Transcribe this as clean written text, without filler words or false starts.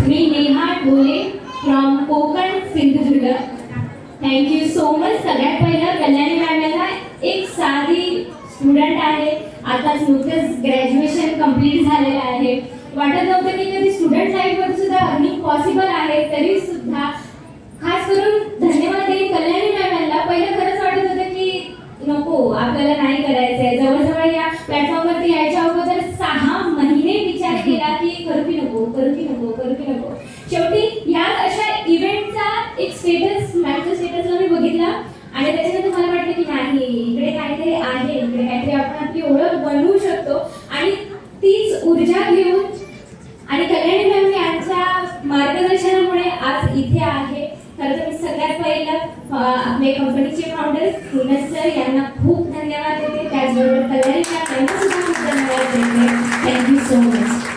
Me Neha Dhole from Konkan Sindhudurg. Thank you so much. सगळ्यात पहिलं कल्याणी मॅमला एक साधी स्टुडंट आहे, आताच नुकतंच ग्रॅज्युएशन कंप्लीट झालेलं आहे. वाटत नव्हतं की कधी स्टुडंट लाईफमध्ये सुद्धा अर्निंग पॉसिबल आहे, तरी सुद्धा खास करून धन्यवाद देईन कल्याणी मॅमला. पहिलं खरंच वाटत होतं की नको आपल्याला नाही करायचंय. जवळजवळ या प्लॅटफॉर्मवरती यायच्या अगोदर 6 महिने विचार केला की करू की नको, करू की नको, करू की नको. शेवटी याच अशा इव्हेंटचा एक स्टेटस मॅमचा स्टेटसला मी बघितला आणि त्याच्यानंतर मला वाटलं की नाही, इकडे काहीतरी आहे, इकडे काहीतरी आपण आपली ओळख बनवू शकतो. आणि तीच ऊर्जा घेऊन आणि कल्याणी मॅम यांच्या मार्गदर्शनामुळे आज इथे आहे. खरं तर मी सगळ्यात पहिलं आपले कंपनीचे फाउंडर धीरज सर यांना खूप धन्यवाद देते. त्याचबरोबर कल्याणी मॅम यांना सुद्धा खूप धन्यवाद देते. Thank you so much.